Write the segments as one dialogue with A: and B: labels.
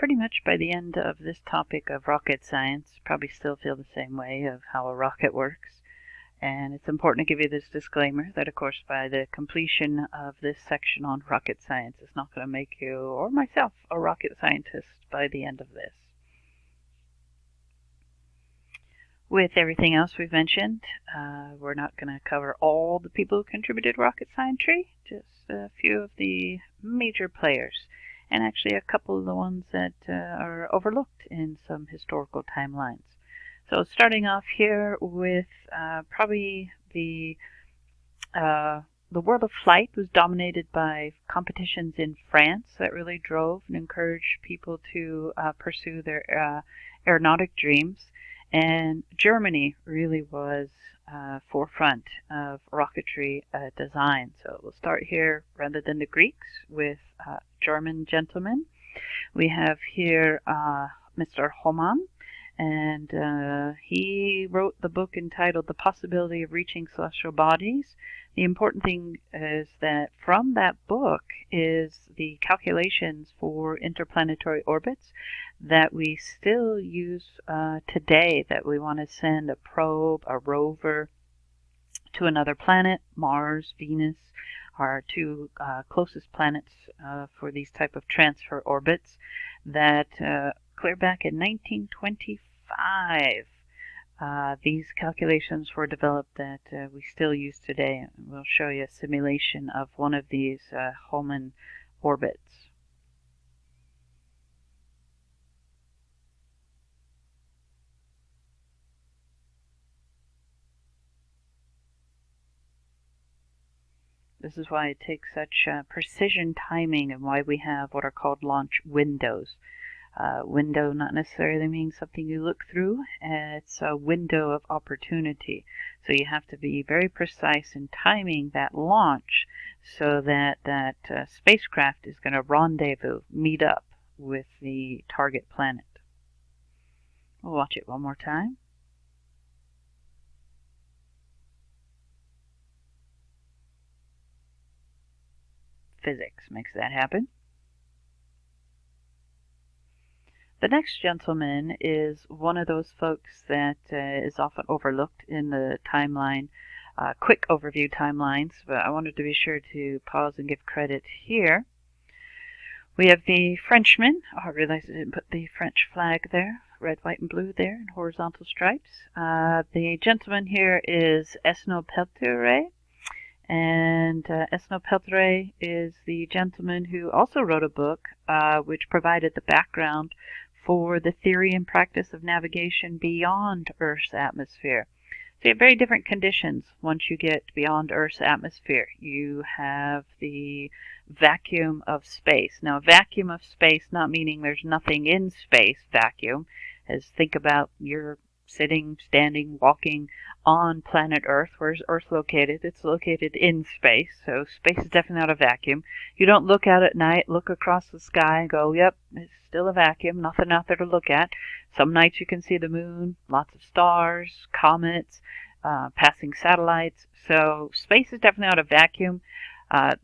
A: pretty much by the end of this topic of rocket science, probably still feel the same way of how a rocket works. And it's important to give you this disclaimer that, of course, by the completion of this section on rocket science, it's not going to make you, or myself, a rocket scientist by the end of this. With everything else we've mentioned, we're not going to cover all the people who contributed rocket scientry, just a few of the major players, and actually a couple of the ones that are overlooked in some historical timelines. So starting off here with probably the world of flight was dominated by competitions in France that really drove and encouraged people to pursue their aeronautic dreams. And Germany really was forefront of rocketry design. So we'll start here rather than the Greeks with German gentlemen. We have here Mr. Hohmann, and he wrote the book entitled The Possibility of Reaching Celestial Bodies. The important thing is that from that book is the calculations for interplanetary orbits that we still use today, that we want to send a probe, a rover, to another planet. Mars, Venus are two closest planets for these type of transfer orbits that clear back in 1925. These calculations were developed that we still use today. We'll show you a simulation of one of these Hohmann orbits. This is why it takes such precision timing and why we have what are called launch windows. Window not necessarily means something you look through. It's a window of opportunity. So you have to be very precise in timing that launch so that that spacecraft is going to rendezvous, meet up with the target planet. We'll watch it one more time. Physics makes that happen. The next gentleman is one of those folks that is often overlooked in the timeline, quick overview timelines, but I wanted to be sure to pause and give credit here. We have the Frenchman. Oh, I realized I didn't put the French flag there. Red, white, and blue there in horizontal stripes. The gentleman here is Esnault Peltier. And Esnault Peltier is the gentleman who also wrote a book which provided the background for the theory and practice of navigation beyond Earth's atmosphere. So you have very different conditions once you get beyond Earth's atmosphere. You have the vacuum of space. Now, vacuum of space, not meaning there's nothing in space, vacuum, as think about your sitting, standing, walking on planet Earth. Where's Earth located? It's located in space, so space is definitely not a vacuum. You don't look out at night, look across the sky and go, yep, it's still a vacuum, nothing out there to look at. Some nights you can see the moon, lots of stars, comets, passing satellites. So space is definitely not a vacuum.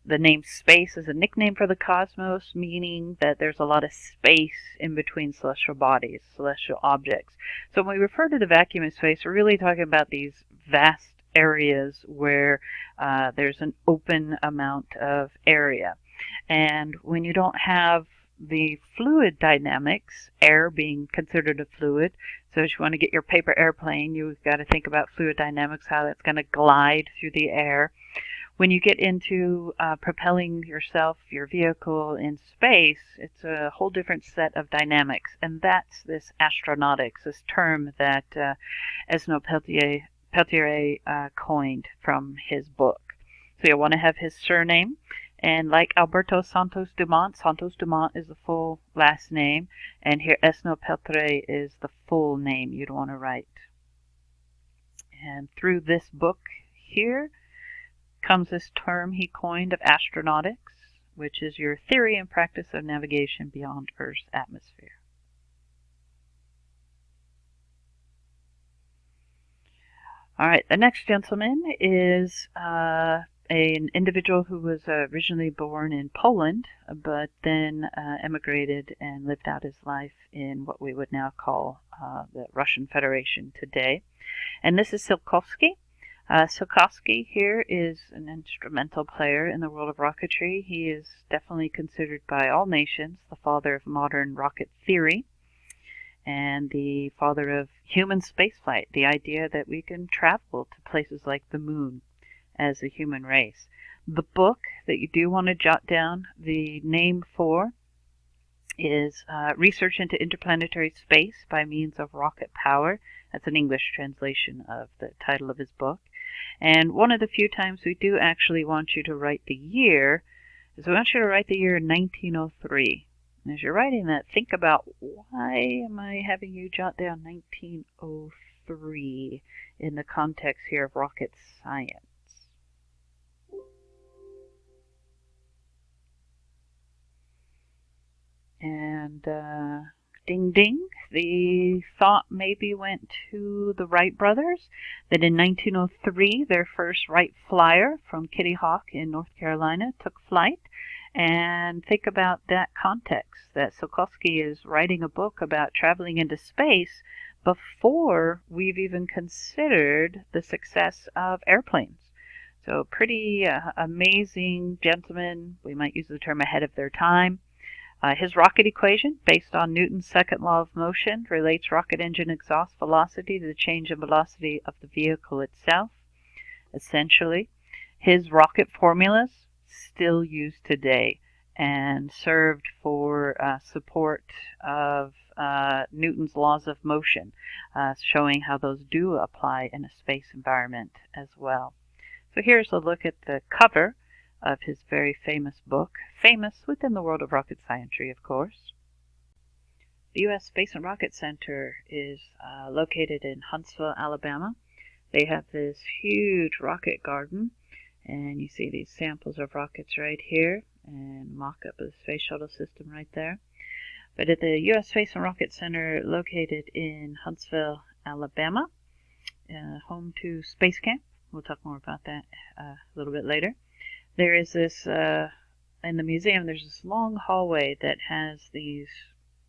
A: The name space is a nickname for the cosmos, meaning that there's a lot of space in between celestial bodies, celestial objects. So when we refer to the vacuum of space, we're really talking about these vast areas where there's an open amount of area. And when you don't have the fluid dynamics, air being considered a fluid, so if you want to get your paper airplane, you've got to think about fluid dynamics, how that's going to glide through the air. When you get into propelling yourself, your vehicle in space, it's a whole different set of dynamics. And that's this astronautics, this term that Esnault Peltier coined from his book. So you'll want to have his surname. And like Alberto Santos Dumont is the full last name. And here Esnault Peltier is the full name you'd want to write. And through this book here comes this term he coined of astronautics, which is your theory and practice of navigation beyond Earth's atmosphere. All right, the next gentleman is an individual who was originally born in Poland, but then emigrated and lived out his life in what we would now call the Russian Federation today. And this is Tsiolkovsky. Tsiolkovsky here is an instrumental player in the world of rocketry. He is definitely considered by all nations the father of modern rocket theory and the father of human spaceflight, the idea that we can travel to places like the moon as a human race. The book that you do want to jot down the name for is Research into Interplanetary Space by Means of Rocket Power. That's an English translation of the title of his book. And one of the few times we do actually want you to write the year is we want you to write the year 1903. And as you're writing that, think about, why am I having you jot down 1903 in the context here of rocket science? And ding ding, the thought maybe went to the Wright brothers, that in 1903 their first Wright Flyer from Kitty Hawk in North Carolina took flight. And think about that context, that Tsiolkovsky is writing a book about traveling into space before we've even considered the success of airplanes. So pretty amazing gentleman. We might use the term ahead of their time. His rocket equation, based on Newton's second law of motion, relates rocket engine exhaust velocity to the change in velocity of the vehicle itself. Essentially, his rocket formulas still used today and served for support of Newton's laws of motion, showing how those do apply in a space environment as well. So here's a look at the cover of his very famous book, famous within the world of rocket scientry, of course. The U.S. Space and Rocket Center is located in Huntsville, Alabama. They have this huge rocket garden, and you see these samples of rockets right here, and mock-up of the Space Shuttle system right there. But at the U.S. Space and Rocket Center, located in Huntsville, Alabama, home to Space Camp, we'll talk more about that a little bit later. There is this, in the museum, there's this long hallway that has these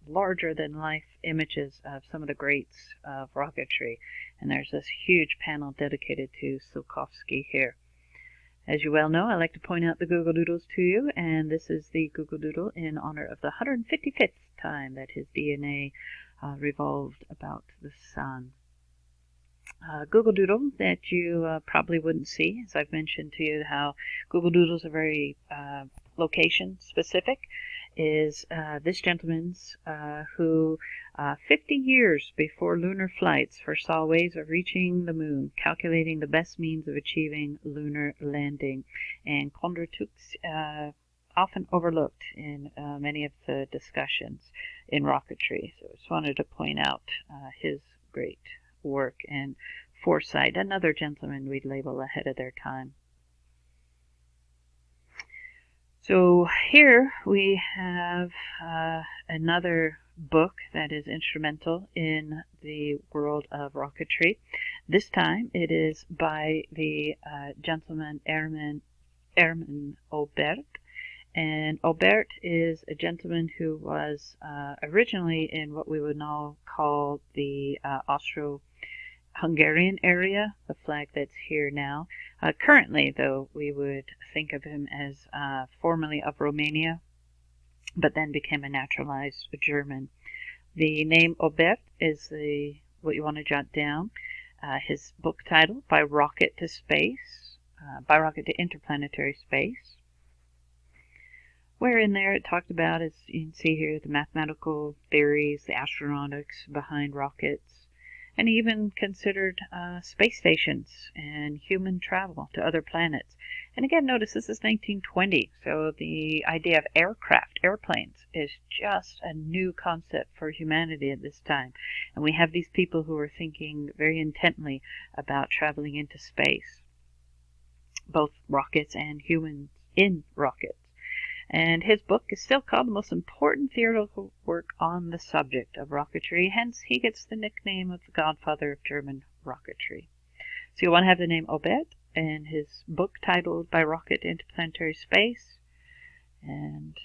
A: larger-than-life images of some of the greats of rocketry. And there's this huge panel dedicated to Tsiolkovsky here. As you well know, I like to point out the Google Doodles to you, and this is the Google Doodle in honor of the 155th time that his DNA revolved about the sun. Google Doodle that you probably wouldn't see, as I've mentioned to you how Google Doodles are very location specific, is this gentleman's who 50 years before lunar flights foresaw ways of reaching the moon, calculating the best means of achieving lunar landing. And Kondratuk's often overlooked in many of the discussions in rocketry. So I just wanted to point out his great work and foresight, another gentleman we'd label ahead of their time. So here we have another book that is instrumental in the world of rocketry. This time it is by the gentleman Hermann Oberth. And Oberth is a gentleman who was originally in what we would now call the Austro-Hungarian area, the flag that's here now. Currently, though, we would think of him as formerly of Romania, but then became a naturalized German. The name Oberth is what you want to jot down. His book title, By Rocket to Space, By Rocket to Interplanetary Space, where in there it talked about, as you can see here, the mathematical theories, the astronautics behind rockets, and even considered space stations and human travel to other planets. And again, notice this is 1920, so the idea of aircraft, airplanes, is just a new concept for humanity at this time. And we have these people who are thinking very intently about traveling into space, both rockets and humans in rockets. And his book is still called the most important theoretical work on the subject of rocketry, hence he gets the nickname of the godfather of German rocketry. So you want to have the name Oberth, in his book titled By Rocket into Planetary Space, and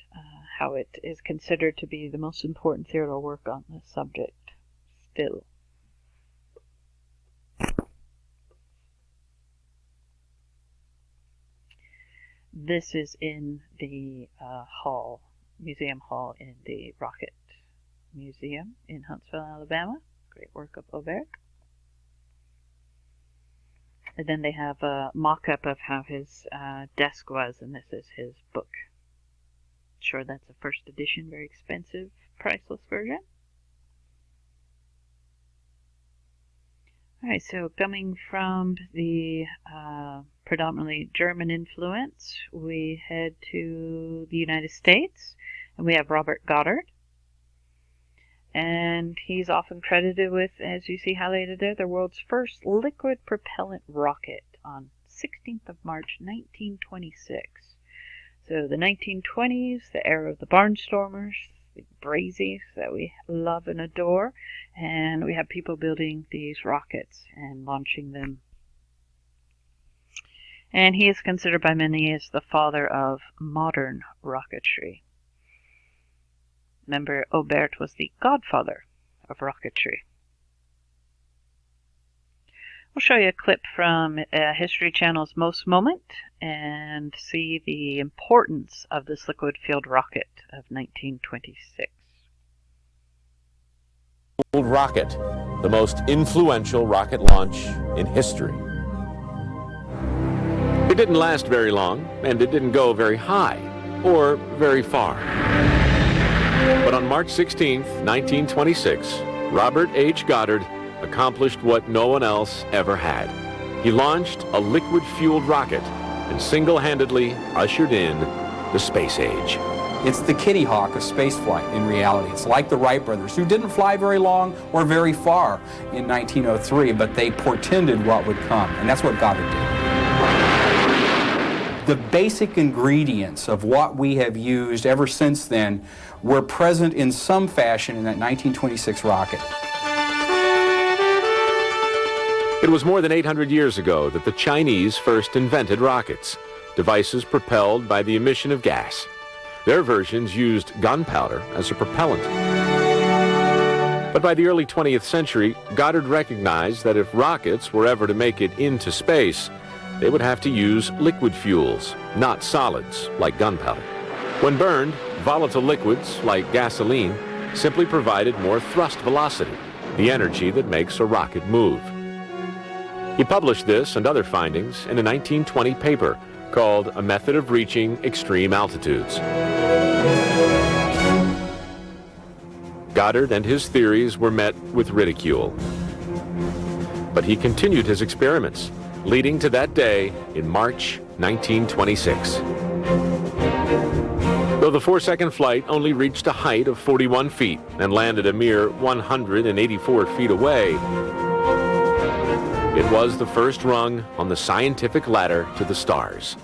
A: how it is considered to be the most important theoretical work on the subject still. This is in the museum hall in the Rocket Museum in Huntsville, Alabama. Great work of Aubert. And then they have a mock-up of how his desk was, and this is his book. Sure, that's a first edition, very expensive, priceless version. Alright, so coming from the predominantly German influence, we head to the United States, and we have Robert Goddard. And he's often credited with, as you see highlighted there, the world's first liquid propellant rocket on 16th of March, 1926. So the 1920s, the era of the barnstormers, the brazies that we love and adore, and we have people building these rockets and launching them. And he is considered by many as the father of modern rocketry. Remember, Aubert was the godfather of rocketry. We'll show you a clip from History Channel's Most Moment and see the importance of this liquid-fueled rocket of 1926.
B: Rocket, the most influential rocket launch in history. It didn't last very long, and it didn't go very high or very far. But on March 16th, 1926, Robert H. Goddard accomplished what no one else ever had. He launched a liquid-fueled rocket and single-handedly ushered in the space age.
C: It's the Kitty Hawk of spaceflight in reality. It's like the Wright brothers, who didn't fly very long or very far in 1903, but they portended what would come, and that's what Goddard did. The basic ingredients of what we have used ever since then were present in some fashion in that 1926 rocket.
B: It was more than 800 years ago that the Chinese first invented rockets, devices propelled by the emission of gas. Their versions used gunpowder as a propellant. But by the early 20th century, Goddard recognized that if rockets were ever to make it into space, they would have to use liquid fuels, not solids like gunpowder. When burned, volatile liquids like gasoline simply provided more thrust velocity, the energy that makes a rocket move. He published this and other findings in a 1920 paper called A Method of Reaching Extreme Altitudes. Goddard and his theories were met with ridicule. But he continued his experiments, leading to that day in March 1926. Though the 4-second flight only reached a height of 41 feet and landed a mere 184 feet away, it was the first rung on the scientific ladder to the stars.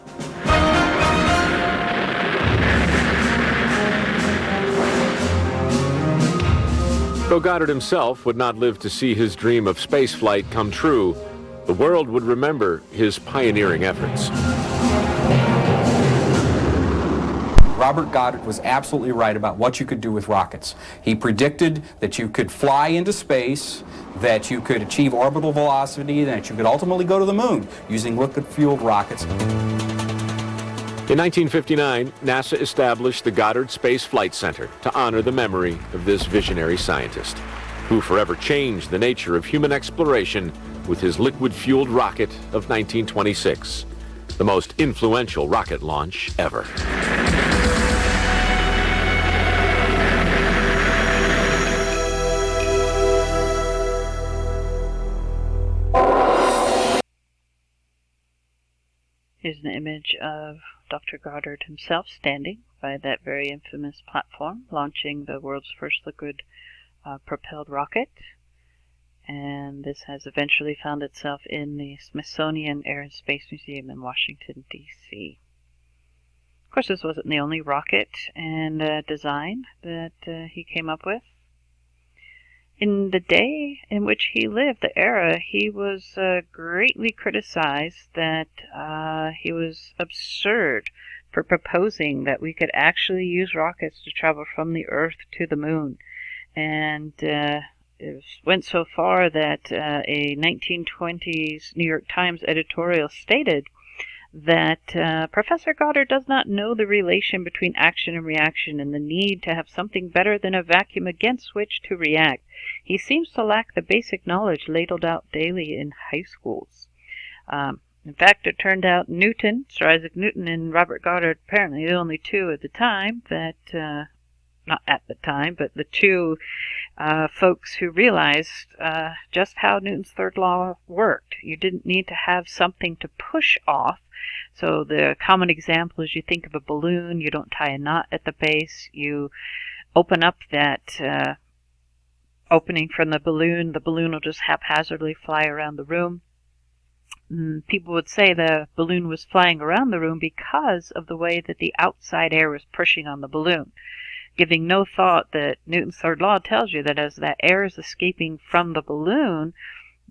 B: Though Goddard himself would not live to see his dream of spaceflight come true, the world would remember his pioneering efforts.
C: Robert Goddard was absolutely right about what you could do with rockets. He predicted that you could fly into space, that you could achieve orbital velocity, that you could ultimately go to the moon using liquid-fueled rockets.
B: In 1959, NASA established the Goddard Space Flight Center to honor the memory of this visionary scientist, who forever changed the nature of human exploration with his liquid-fueled rocket of 1926, the most influential rocket launch ever.
A: Here's an image of Dr. Goddard himself standing by that very infamous platform, launching the world's first liquid propelled rocket. And this has eventually found itself in the Smithsonian Air and Space Museum in Washington, D.C. Of course, this wasn't the only rocket and design that he came up with. In the day in which he lived, the era, he was greatly criticized that he was absurd for proposing that we could actually use rockets to travel from the Earth to the Moon. And it went so far that a 1920s New York Times editorial stated that Professor Goddard does not know the relation between action and reaction and the need to have something better than a vacuum against which to react. He seems to lack the basic knowledge ladled out daily in high schools. In fact, it turned out Newton, Sir Isaac Newton, and Robert Goddard, apparently the only two at the time that, not at the time, but the two folks who realized just how Newton's third law worked. You didn't need to have something to push off. So the common example is you think of a balloon, you don't tie a knot at the base, you open up that opening from the balloon will just haphazardly fly around the room. People would say the balloon was flying around the room because of the way that the outside air was pushing on the balloon, giving no thought that Newton's third law tells you that as that air is escaping from the balloon,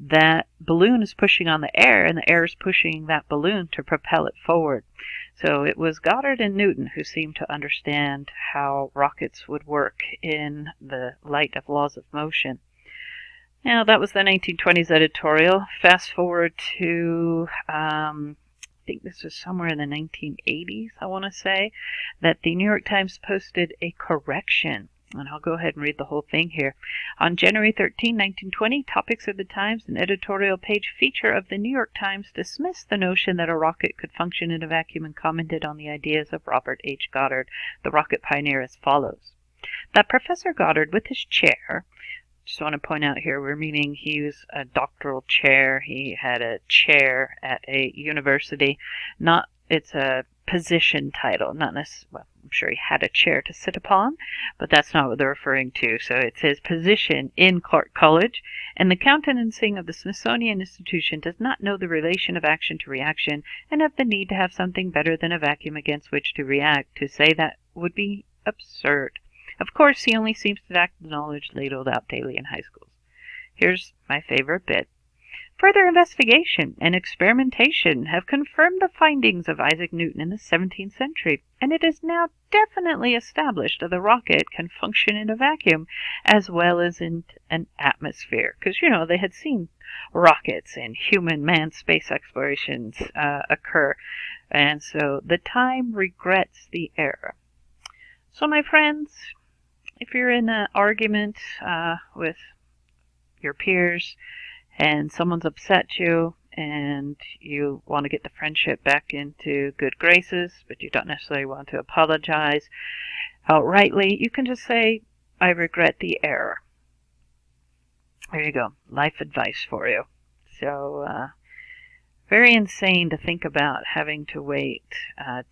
A: that balloon is pushing on the air, and the air is pushing that balloon to propel it forward. So it was Goddard and Newton who seemed to understand how rockets would work in the light of laws of motion. Now, that was the 1920s editorial. Fast forward to, I think this was somewhere in the 1980s, I want to say, that the New York Times posted a correction. And I'll go ahead and read the whole thing here. On January 13, 1920, Topics of the Times, an editorial page feature of the New York Times, dismissed the notion that a rocket could function in a vacuum and commented on the ideas of Robert H. Goddard, the rocket pioneer, as follows. That Professor Goddard, with his chair, just want to point out here, we're meaning he was a doctoral chair. He had a chair at a university. It's a position title, not necessarily, well, I'm sure he had a chair to sit upon, but that's not what they're referring to. So it says position in Clark College, and the countenancing of the Smithsonian Institution does not know the relation of action to reaction and of the need to have something better than a vacuum against which to react. To say that would be absurd. Of course, he only seems to lack the knowledge ladled out daily in high schools. Here's my favorite bit. Further investigation and experimentation have confirmed the findings of Isaac Newton in the 17th century, and it is now definitely established that the rocket can function in a vacuum as well as in an atmosphere. Because, you know, they had seen rockets and human manned space explorations occur, and so the time regrets the error. So, my friends, if you're in an argument with your peers, and someone's upset you, and you want to get the friendship back into good graces, but you don't necessarily want to apologize outrightly, you can just say, I regret the error. There you go. Life advice for you. So, very insane to think about having to wait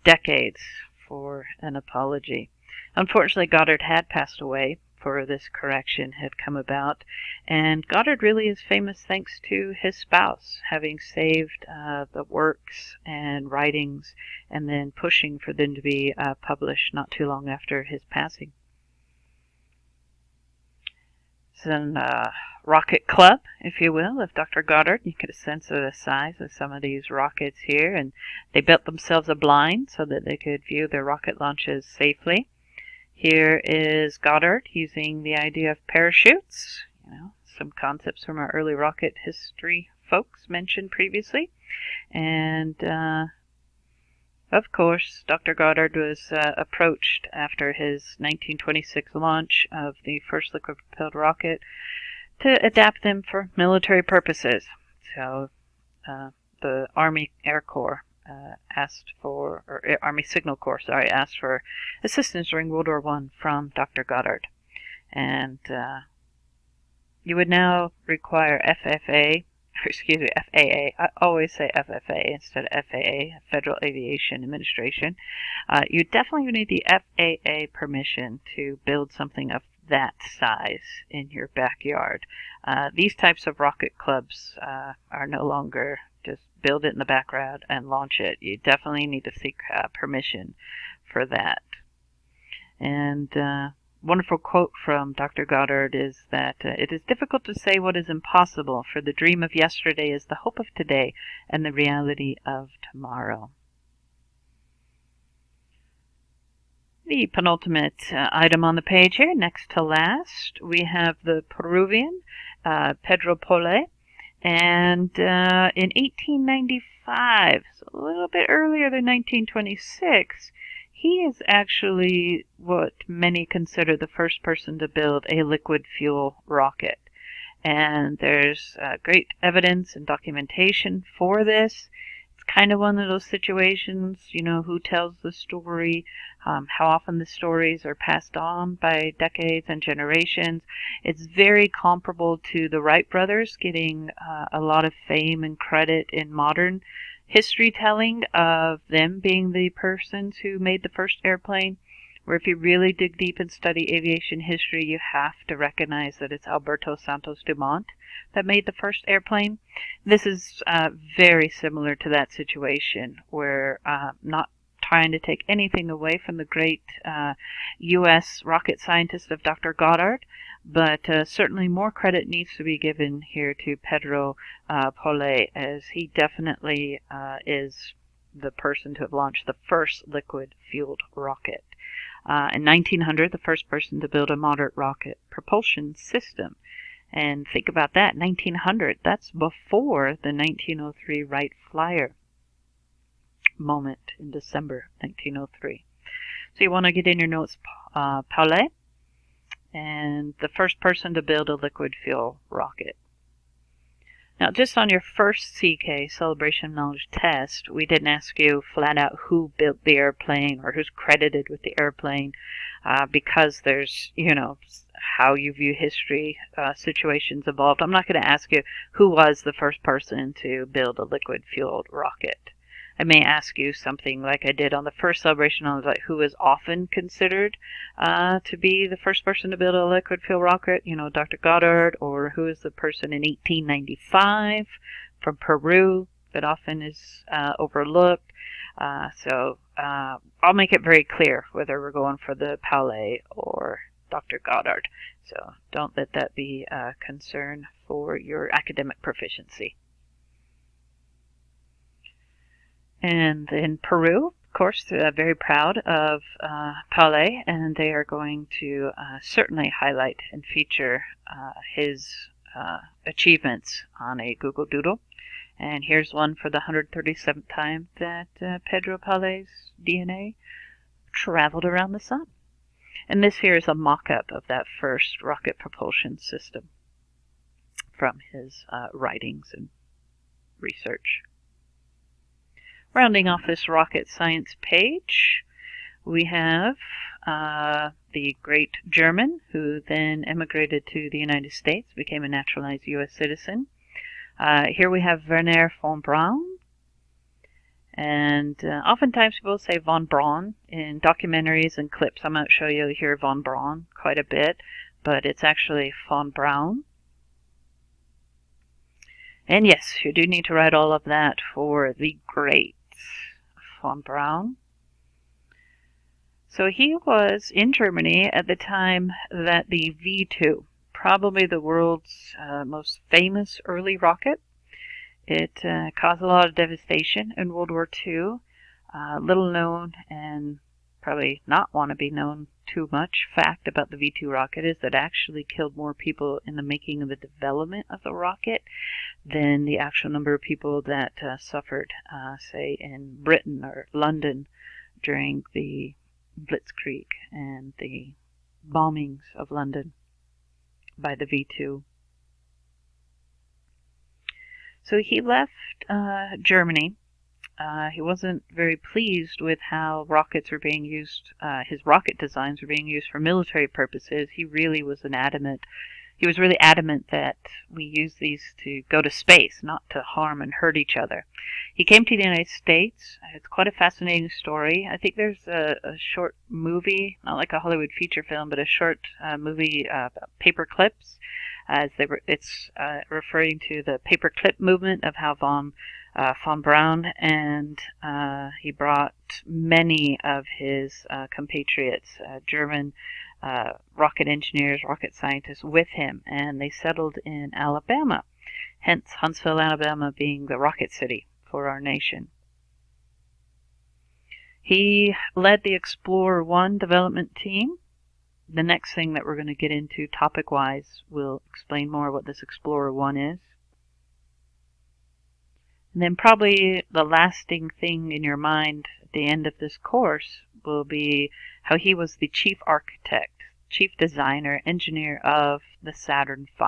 A: decades for an apology. Unfortunately, Goddard had passed away before this correction had come about, and Goddard really is famous thanks to his spouse having saved the works and writings and then pushing for them to be published not too long after his passing. It's a rocket club, if you will, of Dr. Goddard. You get a sense of the size of some of these rockets here, and they built themselves a blind so that they could view their rocket launches safely. Here is Goddard using the idea of parachutes, some concepts from our early rocket history folks mentioned previously. And, of course, Dr. Goddard was approached after his 1926 launch of the first liquid-propelled rocket to adapt them for military purposes. So the Army Air Corps Army Signal Corps, asked for assistance during World War I from Dr. Goddard. And you would now require FAA. I always say FFA instead of FAA, Federal Aviation Administration. You definitely need the FAA permission to build something of that size in your backyard. These types of rocket clubs are no longer just build it in the background and launch it. You definitely need to seek permission for that. And wonderful quote from Dr. Goddard is that it is difficult to say what is impossible, for the dream of yesterday is the hope of today and the reality of tomorrow. The penultimate item on the page here, next to last, we have the Peruvian, Pedro Pole, and in 1895, so a little bit earlier than 1926, he is actually what many consider the first person to build a liquid fuel rocket. And there's great evidence and documentation for this. It's kind of one of those situations, who tells the story, how often the stories are passed on by decades and generations. It's very comparable to the Wright brothers getting a lot of fame and credit in modern history telling of them being the persons who made the first airplane, where if you really dig deep and study aviation history, you have to recognize that it's Alberto Santos Dumont that made the first airplane. This is very similar to that situation, where not trying to take anything away from the great U.S. rocket scientist of Dr. Goddard, but certainly more credit needs to be given here to Pedro Pole, as he definitely is the person to have launched the first liquid-fueled rocket. In 1900, the first person to build a moderate rocket propulsion system. And think about that, 1900, that's before the 1903 Wright Flyer moment in December 1903. So you want to get in your notes Pole, and the first person to build a liquid fuel rocket. Now, just on your first CK, Celebration of Knowledge test, we didn't ask you flat out who built the airplane or who's credited with the airplane, because there's, how you view history, situations evolved. I'm not going to ask you who was the first person to build a liquid-fueled rocket. I may ask you something like I did on the first Celebration, like who is often considered to be the first person to build a liquid fuel rocket, Dr. Goddard, or who is the person in 1895 from Peru that often is overlooked. So I'll make it very clear whether we're going for the Pole or Dr. Goddard. So don't let that be a concern for your academic proficiency. And in Peru, of course, they're very proud of Pole, and they are going to certainly highlight and feature his achievements on a Google Doodle. And here's one for the 137th time that Pedro Pole's DNA traveled around the sun. And this here is a mock-up of that first rocket propulsion system from his writings and research. Rounding off this rocket science page, we have the great German, who then emigrated to the United States, became a naturalized U.S. citizen. Here we have Wernher von Braun. And oftentimes people say von Braun in documentaries and clips. I might show you here von Braun quite a bit, but it's actually von Braun. And yes, you do need to write all of that for the great von Braun. So he was in Germany at the time that the V2, probably the world's most famous early rocket. It caused a lot of devastation in World War II. Little known and probably not want to be known too much fact about the V2 rocket is that it actually killed more people in the making of the development of the rocket than the actual number of people that suffered, say, in Britain or London during the Blitzkrieg and the bombings of London by the V2. So he left Germany. He wasn't very pleased with how rockets were being used, his rocket designs were being used for military purposes. He was really adamant that we use these to go to space, not to harm and hurt each other. He came to the United States. It's quite a fascinating story. I think there's a short movie, not like a Hollywood feature film, but a short movie about paper clips. It's referring to the paperclip movement of how von Braun, and he brought many of his compatriots, German rocket engineers, rocket scientists with him, and they settled in Alabama, hence Huntsville, Alabama being the rocket city for our nation. He led the Explorer 1 development team. The next thing that we're going to get into topic-wise will explain more what this Explorer 1 is. And then probably the lasting thing in your mind at the end of this course will be how he was the chief architect, chief designer, engineer of the Saturn V.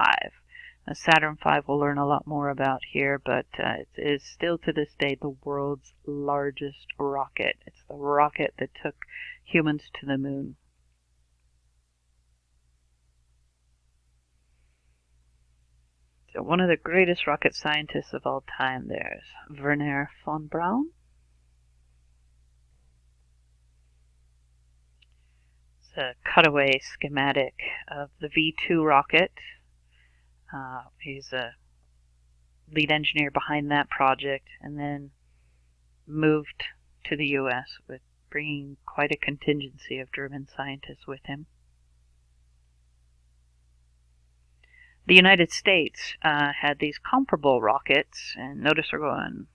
A: Now, Saturn V we'll learn a lot more about here, but it is still to this day the world's largest rocket. It's the rocket that took humans to the moon. So one of the greatest rocket scientists of all time there is Wernher von Braun. It's a cutaway schematic of the V2 rocket. He's a lead engineer behind that project, and then moved to the U.S. with bringing quite a contingency of German scientists with him. The United States had these comparable rockets, and notice we're going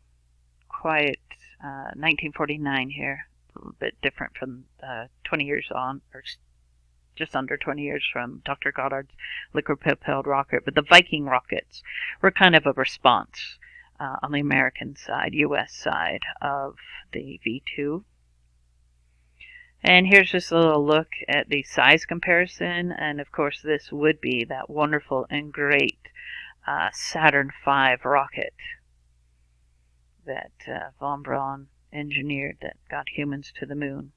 A: quite 1949 here, a little bit different from 20 years on, or just under 20 years from Dr. Goddard's liquid-propelled rocket. But the Viking rockets were kind of a response on the American side, U.S. side of the V2. And here's just a little look at the size comparison, and of course this would be that wonderful and great Saturn V rocket that von Braun engineered that got humans to the moon.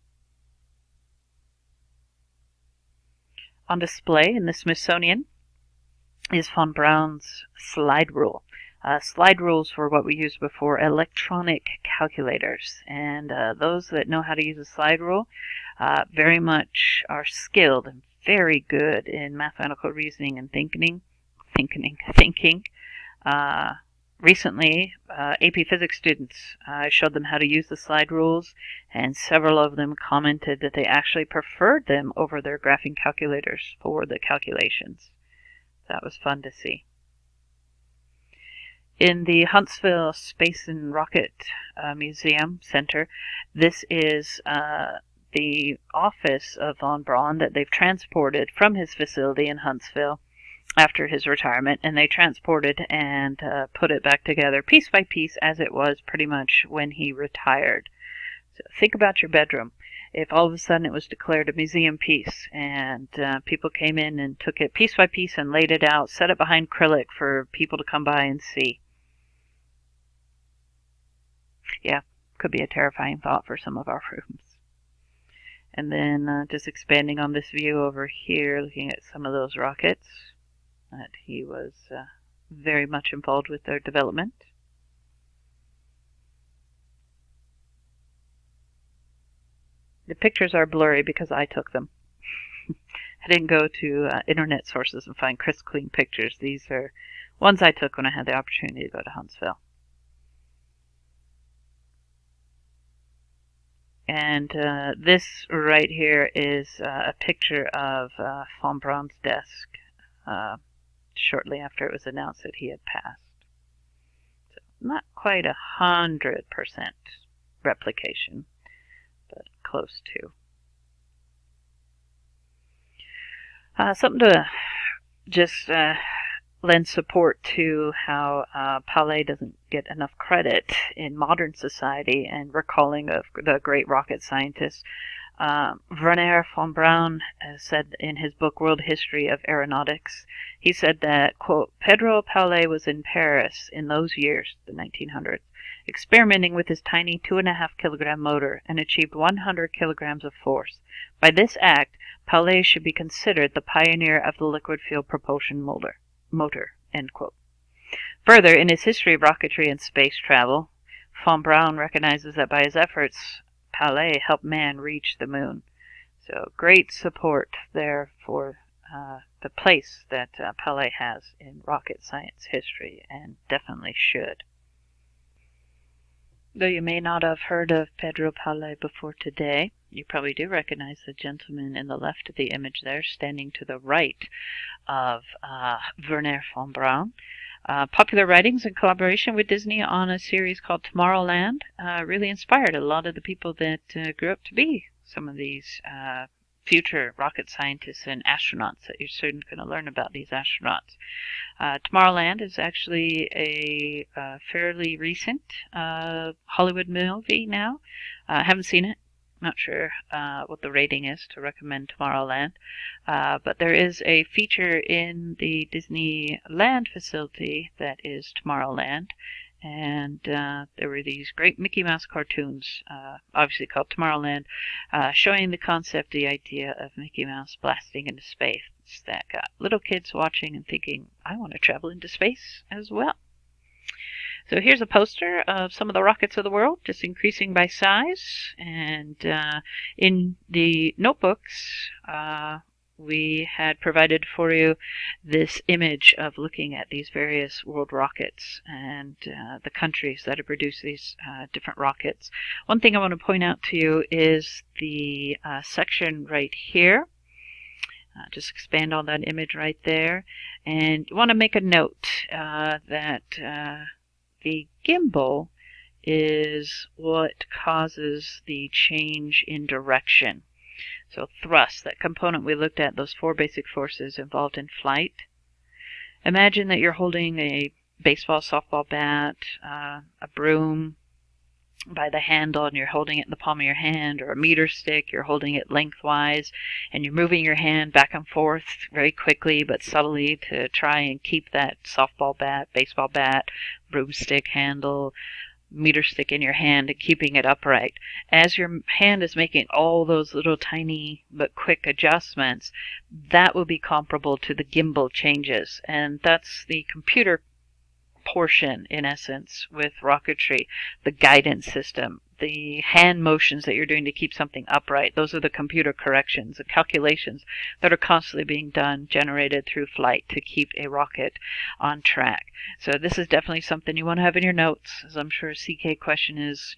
A: On display in the Smithsonian is von Braun's slide rule. Slide rules were what we used before, electronic calculators. And those that know how to use a slide rule very much are skilled and very good in mathematical reasoning and thinking. Recently, AP Physics students showed them how to use the slide rules, and several of them commented that they actually preferred them over their graphing calculators for the calculations. That was fun to see. In the Huntsville Space and Rocket Museum Center, this is the office of von Braun that they've transported from his facility in Huntsville after his retirement, and they transported and put it back together piece by piece as it was pretty much when he retired. So think about your bedroom. If all of a sudden it was declared a museum piece and people came in and took it piece by piece and laid it out, set it behind acrylic for people to come by and see. Yeah, could be a terrifying thought for some of our rooms. And then just expanding on this view over here, looking at some of those rockets that he was very much involved with their development. The pictures are blurry because I took them. I didn't go to internet sources and find crisp, clean pictures. These are ones I took when I had the opportunity to go to Huntsville. And this right here is a picture of von Braun's desk shortly after it was announced that he had passed. So not quite 100% replication, but close to. Something to just lend support to how Palais doesn't get enough credit in modern society and recalling of the great rocket scientist. Wernher von Braun said in his book World History of Aeronautics, he said that, quote, Pedro Palais was in Paris in those years, the 1900s, experimenting with his tiny 2.5 kilogram motor and achieved 100 kilograms of force. By this act, Palais should be considered the pioneer of the liquid fuel propulsion motor, end quote. Further, in his history of rocketry and space travel, von Braun recognizes that by his efforts, Palais helped man reach the moon. So great support there for the place that Palais has in rocket science history, and definitely should. Though you may not have heard of Pedro Pale before today, you probably do recognize the gentleman in the left of the image there, standing to the right of Wernher von Braun. Popular writings in collaboration with Disney on a series called Tomorrowland really inspired a lot of the people that grew up to be some of these future rocket scientists and astronauts that you're soon going to learn about these astronauts. Tomorrowland is actually a fairly recent Hollywood movie now. I haven't seen it. Not sure what the rating is to recommend Tomorrowland. But there is a feature in the Disneyland facility that is Tomorrowland. And there were these great Mickey Mouse cartoons, obviously called Tomorrowland, showing the concept, the idea of Mickey Mouse blasting into space that got little kids watching and thinking, I want to travel into space as well. So here's a poster of some of the rockets of the world, just increasing by size. And in the notebooks, we had provided for you this image of looking at these various world rockets and the countries that have produced these different rockets. One thing I want to point out to you is the section right here. Just expand on that image right there. And you want to make a note that the gimbal is what causes the change in direction. So thrust, that component we looked at, those four basic forces involved in flight. Imagine that you're holding a baseball, softball bat, a broom by the handle, and you're holding it in the palm of your hand, or a meter stick, you're holding it lengthwise, and you're moving your hand back and forth very quickly but subtly to try and keep that softball bat, baseball bat, broomstick handle, meter stick in your hand and keeping it upright. As your hand is making all those little tiny but quick adjustments, that will be comparable to the gimbal changes. And that's the computer portion, in essence, with rocketry, the guidance system, the hand motions that you're doing to keep something upright. Those are the computer corrections, the calculations that are constantly being done, generated through flight to keep a rocket on track. So this is definitely something you want to have in your notes, as I'm sure a CK question is,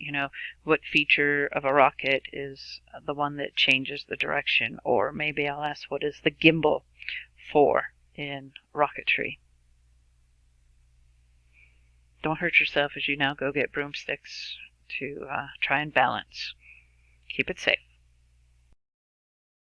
A: what feature of a rocket is the one that changes the direction? Or maybe I'll ask, what is the gimbal for in rocketry? Don't hurt yourself as you now go get broomsticks to try and balance. Keep it safe.